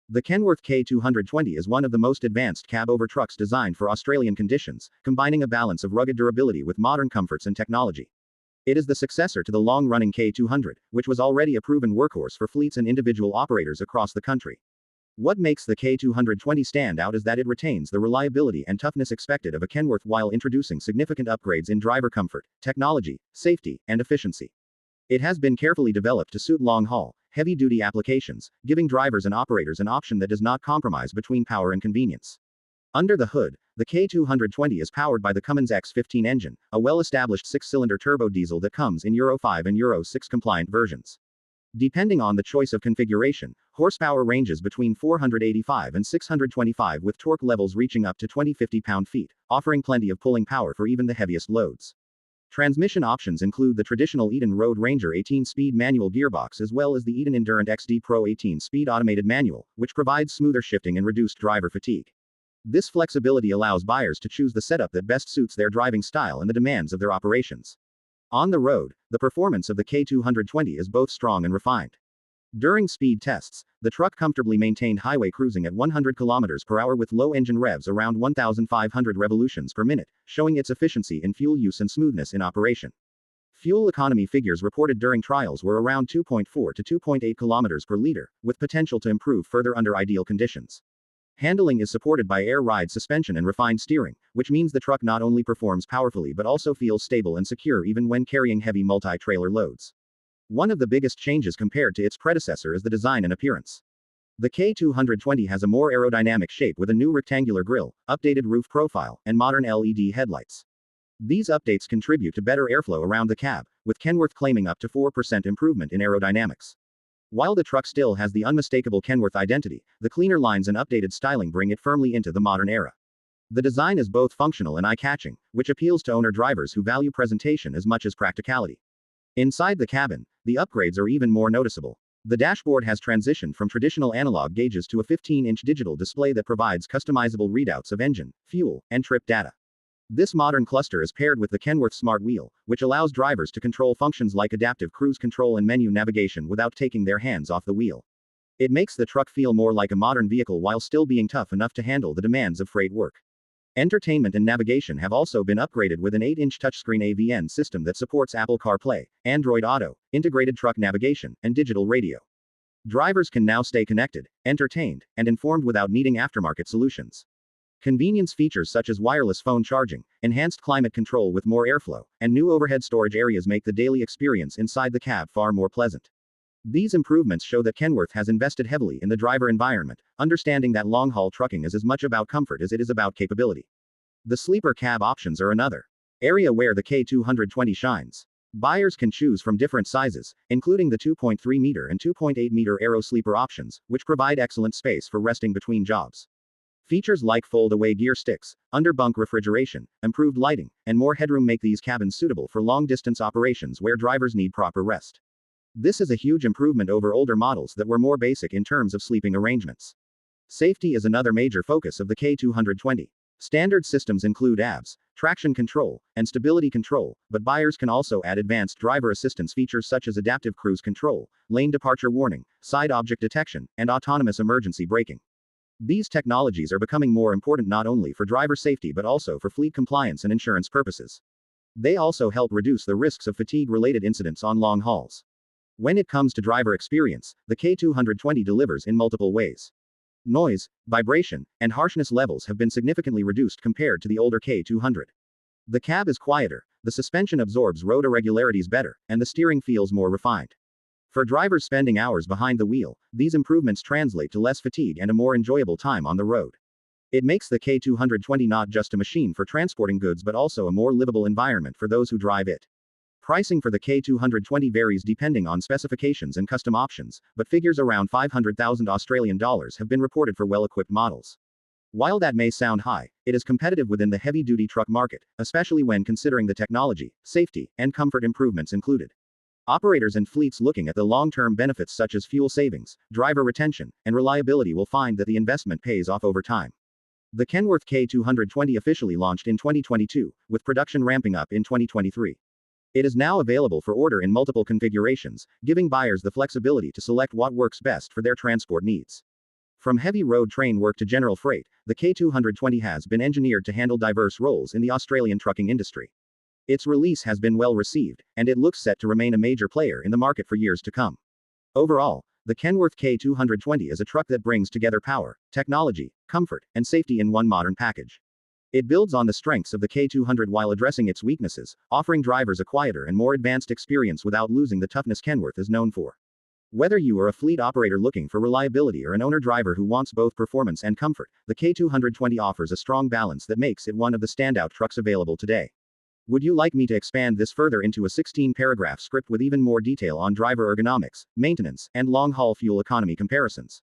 The Kenworth K220 is one of the most advanced cab-over trucks designed for Australian conditions, combining a balance of rugged durability with modern comforts and technology. It is the successor to the long-running K200, which was already a proven workhorse for fleets and individual operators across the country. What makes the K220 stand out is that it retains the reliability and toughness expected of a Kenworth while introducing significant upgrades in driver comfort, technology, safety, and efficiency. It has been carefully developed to suit long-haul, heavy-duty applications, giving drivers and operators an option that does not compromise between power and convenience. Under the hood, the K220 is powered by the Cummins X15 engine, a well-established six-cylinder turbo diesel that comes in Euro 5 and Euro 6 compliant versions. Depending on the choice of configuration, horsepower ranges between 485 and 625 with torque levels reaching up to 20-50 pound-feet, offering plenty of pulling power for even the heaviest loads. Transmission options include the traditional Eaton Road Ranger 18-speed manual gearbox as well as the Eaton Endurant XD Pro 18-speed automated manual, which provides smoother shifting and reduced driver fatigue. This flexibility allows buyers to choose the setup that best suits their driving style and the demands of their operations. On the road, the performance of the K220 is both strong and refined. During speed tests, the truck comfortably maintained highway cruising at 100 km per hour with low engine revs around 1,500 revolutions per minute, showing its efficiency in fuel use and smoothness in operation. Fuel economy figures reported during trials were around 2.4 to 2.8 km per liter, with potential to improve further under ideal conditions. Handling is supported by air ride suspension and refined steering, which means the truck not only performs powerfully but also feels stable and secure even when carrying heavy multi-trailer loads. One of the biggest changes compared to its predecessor is the design and appearance. The K220 has a more aerodynamic shape with a new rectangular grille, updated roof profile, and modern LED headlights. These updates contribute to better airflow around the cab, with Kenworth claiming up to 4% improvement in aerodynamics. While the truck still has the unmistakable Kenworth identity, the cleaner lines and updated styling bring it firmly into the modern era. The design is both functional and eye-catching, which appeals to owner-drivers who value presentation as much as practicality. Inside the cabin, the upgrades are even more noticeable. The dashboard has transitioned from traditional analog gauges to a 15-inch digital display that provides customizable readouts of engine, fuel, and trip data. This modern cluster is paired with the Kenworth Smart Wheel, which allows drivers to control functions like adaptive cruise control and menu navigation without taking their hands off the wheel. It makes the truck feel more like a modern vehicle while still being tough enough to handle the demands of freight work. Entertainment and navigation have also been upgraded with an 8-inch touchscreen AVN system that supports Apple CarPlay, Android Auto, integrated truck navigation, and digital radio. Drivers can now stay connected, entertained, and informed without needing aftermarket solutions. Convenience features such as wireless phone charging, enhanced climate control with more airflow, and new overhead storage areas make the daily experience inside the cab far more pleasant. These improvements show that Kenworth has invested heavily in the driver environment, understanding that long-haul trucking is as much about comfort as it is about capability. The sleeper cab options are another area where the K220 shines. Buyers can choose from different sizes, including the 2.3-meter and 2.8-meter Aero Sleeper options, which provide excellent space for resting between jobs. Features like fold-away gear sticks, under-bunk refrigeration, improved lighting, and more headroom make these cabins suitable for long-distance operations where drivers need proper rest. This is a huge improvement over older models that were more basic in terms of sleeping arrangements. Safety is another major focus of the K220. Standard systems include ABS, traction control, and stability control, but buyers can also add advanced driver assistance features such as adaptive cruise control, lane departure warning, side object detection, and autonomous emergency braking. These technologies are becoming more important not only for driver safety but also for fleet compliance and insurance purposes. They also help reduce the risks of fatigue-related incidents on long hauls. When it comes to driver experience, the K220 delivers in multiple ways. Noise, vibration, and harshness levels have been significantly reduced compared to the older K200. The cab is quieter, the suspension absorbs road irregularities better, and the steering feels more refined. For drivers spending hours behind the wheel, these improvements translate to less fatigue and a more enjoyable time on the road. It makes the K220 not just a machine for transporting goods but also a more livable environment for those who drive it. Pricing for the K220 varies depending on specifications and custom options, but figures around $500,000 have been reported for well-equipped models. While that may sound high, it is competitive within the heavy-duty truck market, especially when considering the technology, safety, and comfort improvements included. Operators and fleets looking at the long-term benefits such as fuel savings, driver retention, and reliability will find that the investment pays off over time. The Kenworth K220 officially launched in 2022, with production ramping up in 2023. It is now available for order in multiple configurations, giving buyers the flexibility to select what works best for their transport needs. From heavy road train work to general freight, the K220 has been engineered to handle diverse roles in the Australian trucking industry. Its release has been well received, and it looks set to remain a major player in the market for years to come. Overall, the Kenworth K220 is a truck that brings together power, technology, comfort, and safety in one modern package. It builds on the strengths of the K200 while addressing its weaknesses, offering drivers a quieter and more advanced experience without losing the toughness Kenworth is known for. Whether you are a fleet operator looking for reliability or an owner-driver who wants both performance and comfort, the K220 offers a strong balance that makes it one of the standout trucks available today. Would you like me to expand this further into a 16-paragraph script with even more detail on driver ergonomics, maintenance, and long-haul fuel economy comparisons?